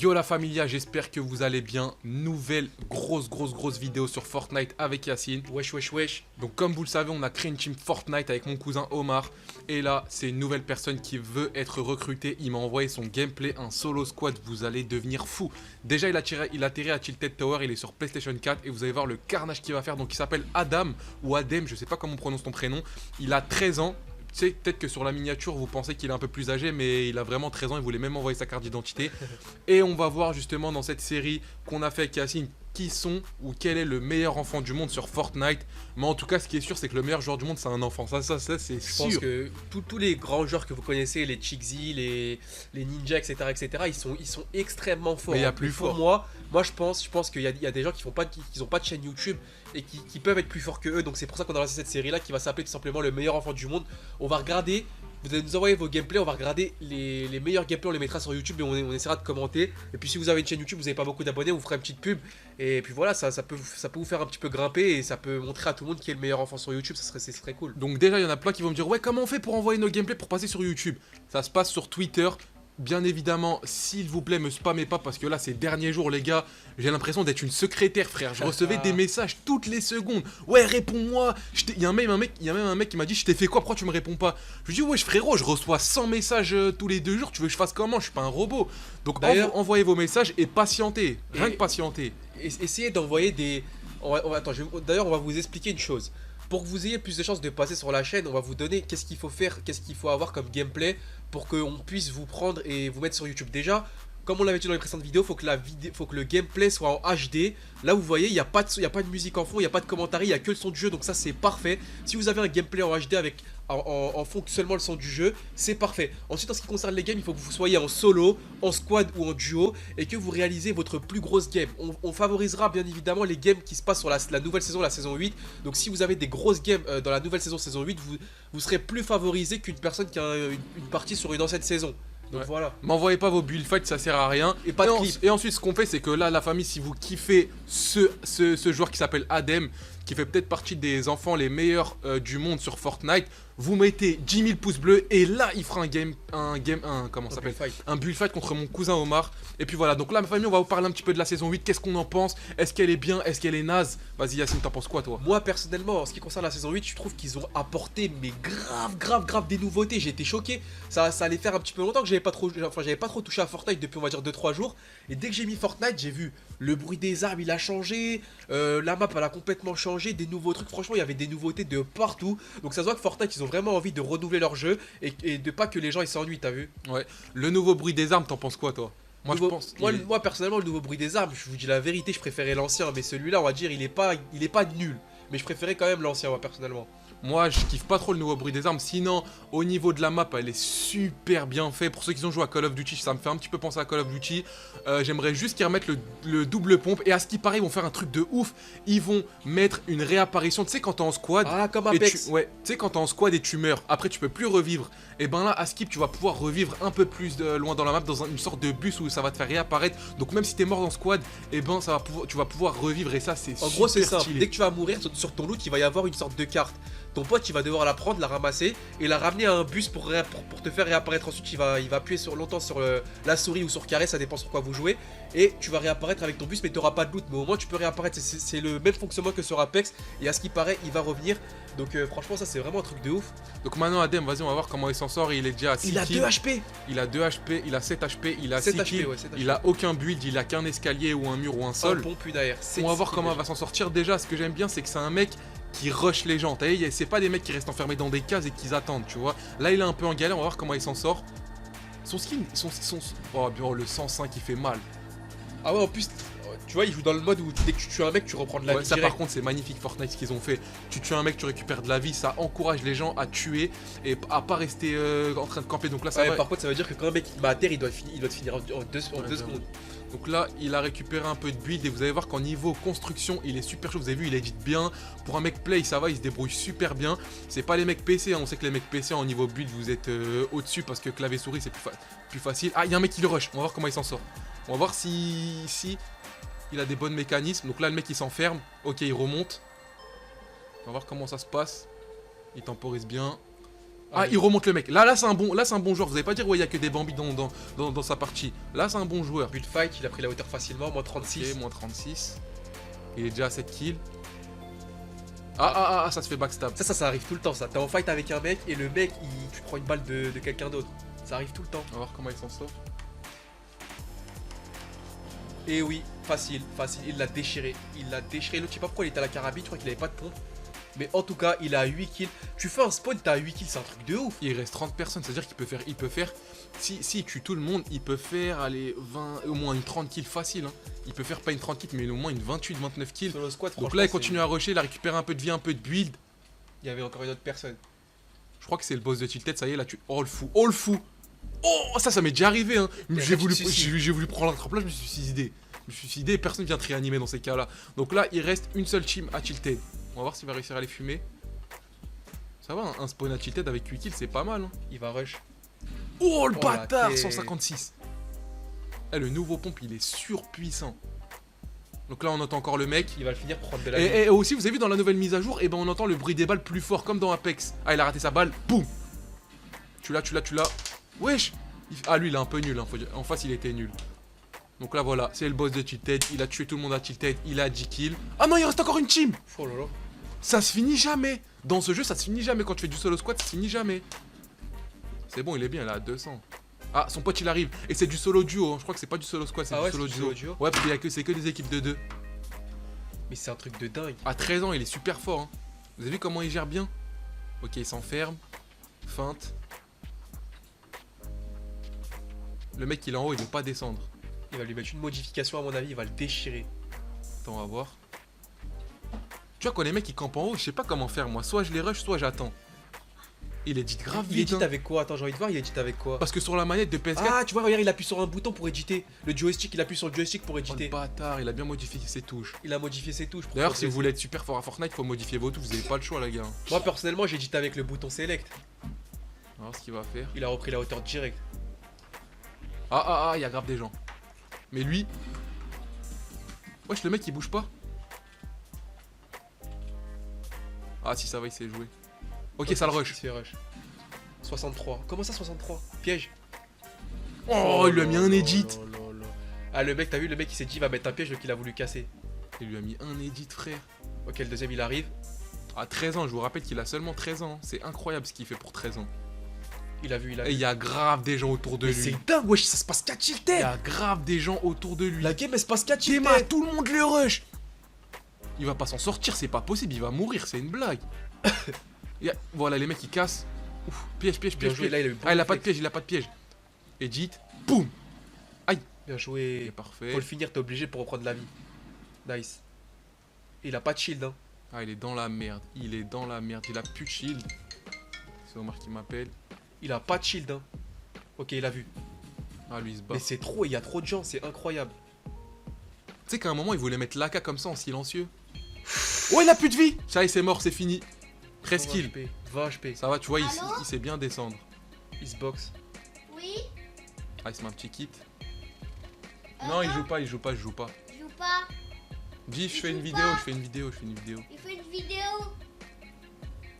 Yo la familia, j'espère que vous allez bien. Nouvelle grosse vidéo sur Fortnite avec Yacine. Wesh. Donc comme vous le savez, on a créé une team Fortnite avec mon cousin Omar. Et là, c'est une nouvelle personne qui veut être recrutée. Il m'a envoyé son gameplay, un solo squad. Vous allez devenir fou. Déjà, il atterrit à Tilted Tower, il est sur PlayStation 4. Et vous allez voir le carnage qu'il va faire. Donc il s'appelle Adam ou Adem, je sais pas comment on prononce ton prénom. Il a 13 ans. Tu sais, peut-être que sur la miniature, vous pensez qu'il est un peu plus âgé, mais il a vraiment 13 ans, il voulait même envoyer sa carte d'identité. Et on va voir justement dans cette série qu'on a fait avec Yacine, qui sont ou quel est le meilleur enfant du monde sur Fortnite. Mais en tout cas, ce qui est sûr, c'est que le meilleur joueur du monde, c'est un enfant. Ça c'est Je sûr. pense que tous les grands joueurs que vous connaissez, les Chickzy, les Ninja, etc., ils sont extrêmement forts. Mais il y a plus fort. Moi je pense qu'il y a des gens qui n'ont pas de chaîne YouTube et qui peuvent être plus forts que eux. Donc c'est pour ça qu'on a lancé cette série-là qui va s'appeler tout simplement le meilleur enfant du monde. On va regarder. Vous allez nous envoyer vos gameplays, on va regarder les meilleurs gameplays, on les mettra sur YouTube et on essaiera de commenter. Et puis si vous avez une chaîne YouTube, vous n'avez pas beaucoup d'abonnés, on vous fera une petite pub. Et puis voilà, ça peut vous faire un petit peu grimper et ça peut montrer à tout le monde qui est le meilleur enfant sur YouTube, ce serait cool. Donc déjà, il y en a plein qui vont me dire, ouais, comment on fait pour envoyer nos gameplays pour passer sur YouTube? Ça se passe sur Twitter. Bien évidemment, s'il vous plaît, me spammez pas parce que là, ces derniers jours, les gars, j'ai l'impression d'être une secrétaire, frère. Je recevais des messages toutes les secondes. Ouais, réponds-moi. Il y a même un mec qui m'a dit, je t'ai fait quoi? Pourquoi tu me réponds pas? Je lui dis, ouais, frérot, je reçois 100 messages tous les 2 jours. Tu veux que je fasse comment? Je suis pas un robot. Donc, envoyez vos messages et patientez. Rien que patientez. Essayez d'envoyer des... Attends, d'ailleurs, on va vous expliquer une chose. Pour que vous ayez plus de chances de passer sur la chaîne, on va vous donner qu'est-ce qu'il faut faire, qu'est-ce qu'il faut avoir comme gameplay pour qu'on puisse vous prendre et vous mettre sur YouTube. Déjà, comme on l'avait dit dans les précédentes vidéos, faut que le gameplay soit en HD. Là, vous voyez, il n'y a pas de musique en fond, il n'y a pas de commentaire, il n'y a que le son du jeu, donc ça c'est parfait. Si vous avez un gameplay en HD avec en fond seulement le son du jeu, c'est parfait. Ensuite, en ce qui concerne les games, il faut que vous soyez en solo, en squad ou en duo et que vous réalisez votre plus grosse game. On favorisera bien évidemment les games qui se passent sur la nouvelle saison, la saison 8. Donc si vous avez des grosses games dans la nouvelle saison 8, vous serez plus favorisé qu'une personne qui a une partie sur une ancienne saison. Donc voilà. M'envoyez pas vos build fights, ça sert à rien. Et pas de clip. Et ensuite, ce qu'on fait, c'est que là, la famille, si vous kiffez ce joueur qui s'appelle Adem, qui fait peut-être partie des enfants les meilleurs du monde sur Fortnite, vous mettez 10 000 pouces bleus et là il fera un build fight contre mon cousin Omar. Et puis voilà, donc là ma famille, on va vous parler un petit peu de la saison 8, qu'est-ce qu'on en pense, est-ce qu'elle est bien, est-ce qu'elle est naze? Vas-y Yacine, t'en penses quoi toi? Moi personnellement, en ce qui concerne la saison 8, je trouve qu'ils ont apporté mais grave des nouveautés. J'ai été choqué, ça allait faire un petit peu longtemps que j'avais pas trop touché à Fortnite depuis on va dire 2-3 jours. Et dès que j'ai mis Fortnite, j'ai vu le bruit des armes, il a changé, la map elle a complètement changé, des nouveaux trucs, franchement il y avait des nouveautés de partout. Donc ça se voit que Fortnite ils ont vraiment envie de renouveler leur jeu et de pas que les gens ils s'ennuient, t'as vu? Ouais, le nouveau bruit des armes, t'en penses quoi toi? Moi personnellement le nouveau bruit des armes, je vous dis la vérité, je préférais l'ancien, mais celui-là on va dire il est pas nul. Mais je préférais quand même l'ancien moi personnellement. Moi, je kiffe pas trop le nouveau bruit des armes. Sinon, au niveau de la map, elle est super bien faite. Pour ceux qui ont joué à Call of Duty, ça me fait un petit peu penser à Call of Duty. J'aimerais juste qu'ils remettent le double pompe. Et à ce qui paraît, ils vont faire un truc de ouf. Ils vont mettre une réapparition. Tu sais, quand t'es en squad. Ah, comme Apex. Tu sais, quand t'es en squad et tu meurs, après tu peux plus revivre. Et ben là, à Skip, tu vas pouvoir revivre un peu plus loin dans la map, dans une sorte de bus où ça va te faire réapparaître. Donc, même si t'es mort dans squad, et ben tu vas pouvoir revivre. Et ça, c'est super. En gros, c'est simple. Stylé. Dès que tu vas mourir sur ton loot, il va y avoir une sorte de carte. Ton pote il va devoir la prendre, la ramasser et la ramener à un bus pour te faire réapparaître. Ensuite il va appuyer longtemps sur la souris ou sur carré, ça dépend sur quoi vous jouez. Et tu vas réapparaître avec ton bus mais tu n'auras pas de loot. Mais au moins tu peux réapparaître, c'est le même fonctionnement que sur Apex. Et à ce qui paraît il va revenir. Donc franchement ça c'est vraiment un truc de ouf. Donc maintenant Adem, vas-y on va voir comment il s'en sort. Il est déjà à 6 Il a 2 HP. Il a 2 HP, il a 7 HP, il a 6 kills, il a aucun build, il a qu'un escalier ou un mur ou un sol. Un pompe, une AR. On va voir comment il va s'en sortir. Déjà ce que j'aime bien c'est que c'est un mec qui rush les gens. T'as vu, c'est pas des mecs qui restent enfermés dans des cases et qui attendent, tu vois. Là il est un peu en galère, on va voir comment il s'en sort. Son skin, oh le 105 il fait mal. Ah ouais en plus tu vois il joue dans le mode où dès que tu tues un mec tu reprends de la vie ça direct. Par contre c'est magnifique Fortnite ce qu'ils ont fait. Tu tues un mec, tu récupères de la vie, ça encourage les gens à tuer et à pas rester en train de camper. Donc là ça va. Par contre ça veut dire que quand un mec il bat à terre il doit te finir en 2 secondes. Donc là, il a récupéré un peu de build et vous allez voir qu'en niveau construction, il est super chaud. Vous avez vu, il edit bien. Pour un mec play, ça va, il se débrouille super bien. C'est pas les mecs PC, hein. On sait que les mecs PC en niveau build, vous êtes au-dessus parce que clavier souris, c'est plus facile. Ah, il y a un mec qui le rush. On va voir comment il s'en sort. On va voir si il a des bons mécanismes. Donc là, le mec, il s'enferme. Ok, il remonte. On va voir comment ça se passe. Il temporise bien. Ah, il remonte le mec. Là c'est un bon joueur. Vous allez pas dire, ouais, il y a que des bambis dans sa partie. Là, c'est un bon joueur. But fight, il a pris la hauteur facilement, moins 36. Ok, moins 36. Il est déjà à 7 kills. Ça se fait backstab. Ça arrive tout le temps, ça. T'es en fight avec un mec et le mec, tu prends une balle de quelqu'un d'autre. Ça arrive tout le temps. On va voir comment il s'en sort. Et oui, facile. Il l'a déchiré. L'autre, je sais pas pourquoi il était à la carabine, je crois qu'il avait pas de pompe. Mais en tout cas, il a 8 kills. Tu fais un spawn, t'as 8 kills, c'est un truc de ouf. Il reste 30 personnes, c'est-à-dire qu'il peut faire. Si tue tout le monde, il peut faire allez, 20, au moins une 30 kills facile. Hein. Il peut faire pas une 30 kills, mais au moins une 28-29 kills. Solo squad, donc là, il continue à rusher, il a récupéré un peu de vie, un peu de build. Il y avait encore une autre personne. Je crois que c'est le boss de Tilted, ça y est, là tu. Oh le fou. Oh, ça m'est déjà arrivé. Hein. J'ai voulu prendre l'attrape-là, je me suis suicidé. Personne vient te réanimer dans ces cas-là. Donc là, il reste une seule team à Tilted. On va voir s'il va réussir à les fumer. Ça va, un spawn à Tilted avec 8 kills, c'est pas mal. Hein. Il va rush. Oh le bâtard, 156. Le nouveau pompe, il est surpuissant. Donc là, on entend encore le mec. Il va le finir prendre de la et aussi, vous avez vu dans la nouvelle mise à jour, on entend le bruit des balles plus fort, comme dans Apex. Ah, il a raté sa balle. Boum. Tu l'as. Wesh. Lui, il est un peu nul. Hein. En face, il était nul. Donc là, voilà, c'est le boss de Tilted. Il a tué tout le monde à Tilted. Il a 10 kills. Ah non, il reste encore une team. Oh là là. Ça se finit jamais. Dans ce jeu, ça se finit jamais. Quand tu fais du solo squad, ça se finit jamais. C'est bon, il est bien, là, à 200. Ah, son pote, il arrive. Et c'est du solo duo. Hein. Je crois que c'est pas du solo squad, c'est du solo duo. Ouais, parce que c'est que des équipes de 2. Mais c'est un truc de dingue. À 13 ans, il est super fort. Hein. Vous avez vu comment il gère bien? Ok, il s'enferme. Feinte. Le mec, il est en haut, il veut pas descendre. Il va lui mettre une modification, à mon avis, il va le déchirer. Attends, on va voir. Tu vois, quand les mecs ils campent en haut, je sais pas comment faire moi. Soit je les rush, soit j'attends. Il edit grave vite. Il edit avec quoi? Attends, j'ai envie de voir, il edit avec quoi? Parce que sur la manette de PS4. Ah, tu vois, regarde, il appuie sur un bouton pour éditer. Le joystick, il appuie sur le joystick pour Oh, éditer. le bâtard, il a bien modifié ses touches. Il a modifié ses touches. D'ailleurs, si vous voulez être super fort à Fortnite, faut modifier vos touches. Vous avez pas le choix, les gars. Moi, personnellement, j'édite avec le bouton select. On va voir ce qu'il va faire. Il a repris la hauteur direct. Il y a grave des gens. Mais lui. Wesh, le mec il bouge pas. Ah, si ça va, il s'est joué. Ok, ça le rush. Il se fait rush. 63. Comment ça, 63? Piège. Oh, il lui a mis un edit. Ah, le mec, t'as vu, le mec il s'est dit, il va mettre un piège, donc il a voulu casser. Il lui a mis un edit, frère. Ok, le deuxième il arrive. À 13 ans, je vous rappelle qu'il a seulement 13 ans. C'est incroyable ce qu'il fait pour 13 ans. Il a vu. Et il y a grave des gens autour de lui. C'est dingue, wesh, ça se passe qu'à Tilted. Il y a grave des gens autour de lui. La game elle se passe qu'à Tilted. Déma, tout le monde le rush. Il va pas s'en sortir, c'est pas possible, il va mourir, c'est une blague. Voilà, les mecs ils cassent. Ouf, piège. Là, il a pas de piège, Edit, boum. Aïe. Bien joué. C'est parfait. Pour le finir, t'es obligé pour reprendre la vie. Nice. Il a pas de shield, hein. Ah, il est dans la merde. Il a plus de shield. C'est Omar qui m'appelle. Il a pas de shield, hein. Ok, il a vu. Ah, lui il se bat. Mais c'est trop, il y a trop de gens, c'est incroyable. Tu sais qu'à un moment, il voulait mettre l'AK comme ça en silencieux. Oh, il a plus de vie. Ça y est, c'est mort, c'est fini. 13 kills. 20 HP. Ça va, tu vois, il sait bien descendre. Il se boxe. Oui. Ah, il se met un petit kit. Non, il joue pas. Je joue pas. Dis, je fais une vidéo. Il fait une vidéo.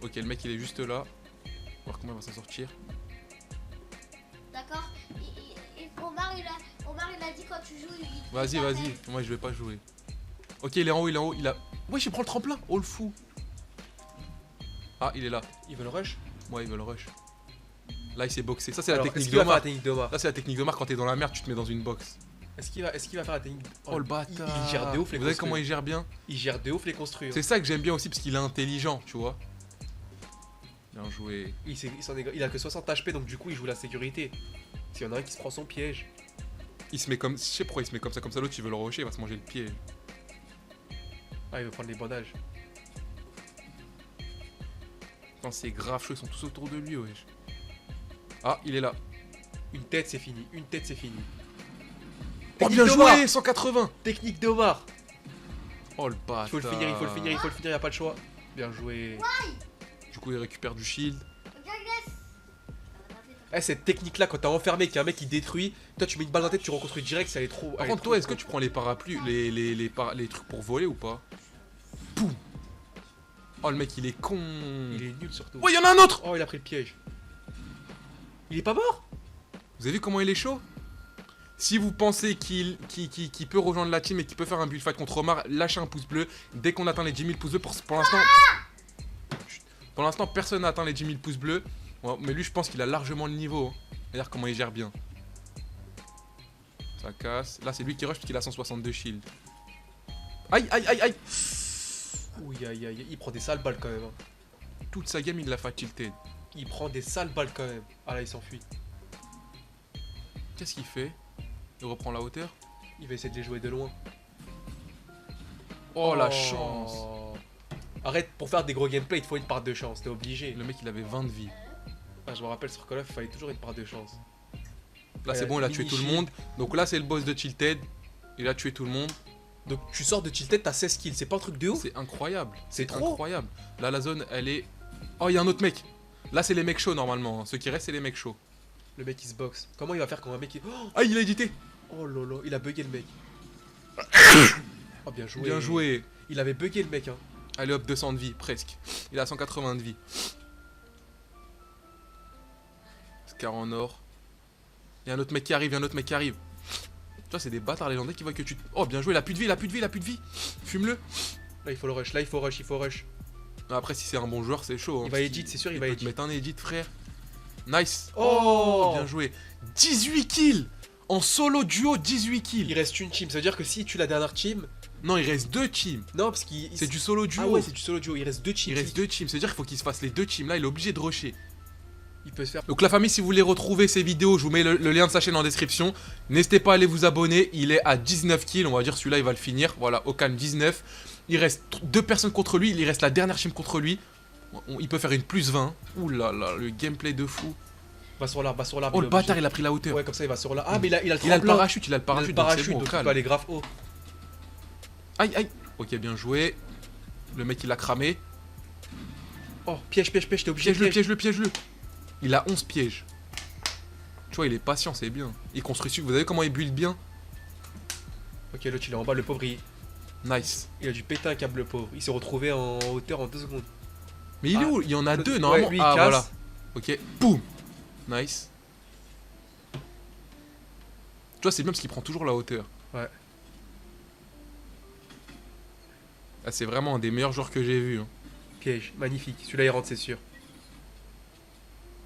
Ok, le mec il est juste là. On va voir comment il va s'en sortir. D'accord. Omar il a dit quand tu joues. Vas-y. Moi je vais pas jouer. Ok, il est en haut. Il a. Ouais, je prends le tremplin. Oh le fou. Ah, il est là. Il veut le rush. Ouais, il veut le rush. Là, il s'est boxé. Ça, c'est la technique d'Omar. Là, c'est la technique d'Omar quand t'es dans la merde, tu te mets dans une box. Est-ce qu'il va faire la technique? Oh le bâtard. Il gère de ouf les construits. Vous savez comment il gère bien? Il gère de ouf les construits. C'est ça que j'aime bien aussi parce qu'il est intelligent, tu vois. Bien joué. Il a que 60 HP donc du coup il joue la sécurité. S'il y en a un qui se prend son piège. Il se met comme. Je sais pourquoi il se met comme ça, l'autre il veut le rusher, il va se manger le pied. Ah, il veut prendre les bandages. Putain, c'est grave chaud, ils sont tous autour de lui, wesh. Ah, il est là. Une tête c'est fini. Oh, bien joué, 180. Technique d'Omar. Oh le bâtard. Il faut le finir, y a pas le choix. Bien joué. Du coup, il récupère du shield. Eh, cette technique là, quand t'as enfermé qu'il y a un mec qui détruit, toi tu mets une balle dans la tête, tu reconstruis direct, ça est trop. Par contre, toi, est-ce que tu prends les parapluies, les trucs pour voler ou pas? Poum. Oh, le mec il est con. Il est nul surtout. Oh, il y en a un autre. Oh, il a pris le piège. Il est pas mort? Vous avez vu comment il est chaud? Si vous pensez qu'il peut rejoindre la team et qu'il peut faire un build fight contre Omar, lâchez un pouce bleu. Dès qu'on atteint les 10 000 pouces bleus, pour l'instant... Pour l'instant, personne n'a atteint les 10 000 pouces bleus. Ouais, mais lui, je pense qu'il a largement le niveau. Hein. Regarde comment il gère bien. Ça casse. Là, c'est lui qui rush parce qu'il a 162 shield. Aïe, aïe, aïe, aïe. Oui, aïe, aïe, il prend des sales balles quand même. Hein. Toute sa game, il l'a fait tilted. Il prend des sales balles quand même. Ah là, il s'enfuit. Qu'est-ce qu'il fait? Il reprend la hauteur. Il va essayer de les jouer de loin. Oh, la chance. Arrête, pour faire des gros gameplay, il te faut une part de chance, t'es obligé. Le mec, il avait 20 de vie. Ah, je me rappelle sur Call of, il fallait toujours une part de chance. Là, c'est bon, il a tué tout le monde. Donc là, c'est le boss de Tilted. Il a tué tout le monde. Donc tu sors de Tilted, t'as 16 kills, c'est pas un truc de ouf? C'est incroyable. C'est trop incroyable. Là, la zone, elle est... Oh, il y a un autre mec. Là, c'est les mecs chauds, normalement. Ceux qui restent, c'est les mecs chauds. Le mec, il se boxe. Comment il va faire quand un mec... Ah, il a édité. Oh lolo, il a bugué le mec. Oh, bien joué. Bien joué. Il avait bugué le mec, hein. Allez hop, 200 de vie, presque. Il a 180 de vie. Scar en or. Il y a un autre mec qui arrive, Tu vois, c'est des bâtards légendaires qui voient que tu... Oh, bien joué, il a plus de vie. Fume-le. Là, il faut le rush, il faut rush. Après, si c'est un bon joueur, c'est chaud. Hein, il va edit, c'est sûr, il va edit. Mettre un edit, frère. Nice. Oh, bien joué. 18 kills. En solo duo, 18 kills. Il reste une team, ça veut dire que si tu la dernière team... Non, il reste 2 teams. Non, parce qu'il... C'est du solo duo. Ah ouais, c'est du solo duo, il reste 2 teams. Il reste 2 teams, c'est-à-dire qu'il faut qu'il se fasse les 2 teams. Là, il est obligé de rusher. Il peut se faire... Donc la famille, si vous voulez retrouver ces vidéos, je vous mets le lien de sa chaîne en description. N'hésitez pas à aller vous abonner. Il est à 19 kills, on va dire celui-là, il va le finir. Voilà, au calme 19. Il reste 2 personnes contre lui, il reste la dernière team contre lui. Il peut faire une plus 20. Ouh là là, le gameplay de fou. Va sur l'arbre, Oh, le bâtard, il a pris la hauteur. Ouais, comme ça, il va sur l'arbre. Ah, mais il a le Il a le tremplin. parachute, donc c'est bon, donc calme. il peut aller grave haut. Aïe, aïe. Ok, bien joué. Le mec, il a cramé. Oh, piège, t'es obligé de Piège-le. Il a 11 pièges. Tu vois, il est patient, c'est bien. Il construit dessus. Vous avez comment il build bien? Ok, l'autre, il est en bas, le pauvre, Nice. il a dû péter un câble, le pauvre. Il s'est retrouvé en hauteur en 2 secondes. Mais il est où? Il y en a 2, Ouais, normalement. lui, il Ah, casse. voilà. Ok, boum. Nice. Tu vois, c'est bien parce qu'il prend toujours la hauteur. Ouais. Ah, c'est vraiment un des meilleurs joueurs que j'ai vu. Hein. Piège, magnifique. Celui-là, il rentre, c'est sûr.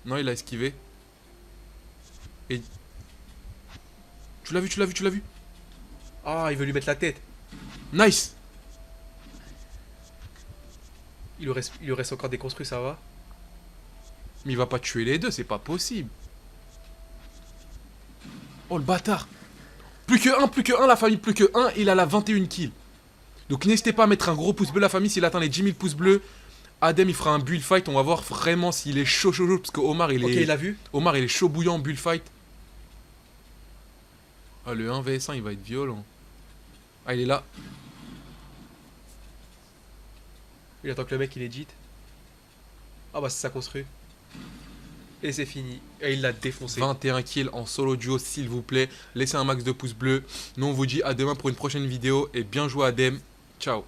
Non, il a esquivé. Et... Tu l'as vu. Ah, il veut lui mettre la tête. Nice. Il lui reste encore des construits, ça va? Mais il va pas tuer les deux, c'est pas possible. Oh, le bâtard. Plus que un, la famille, plus que un. Il a la 21 kills. Donc n'hésitez pas à mettre un gros pouce bleu, la famille, s'il atteint les 10 000 pouces bleus. Adem, il fera un bull fight, on va voir vraiment s'il est chaud, parce que Omar, il est... Ok, il a vu. Omar, il est chaud bouillant en bull fight. Ah, le 1 vs 1, il va être violent. Ah, il est là. Il attend que le mec, il edit. Ah bah, c'est ça construit. Et c'est fini. Et il l'a défoncé. 21 kills en solo duo, s'il vous plaît. Laissez un max de pouces bleus. Nous, on vous dit à demain pour une prochaine vidéo. Et bien joué, Adem. Ciao.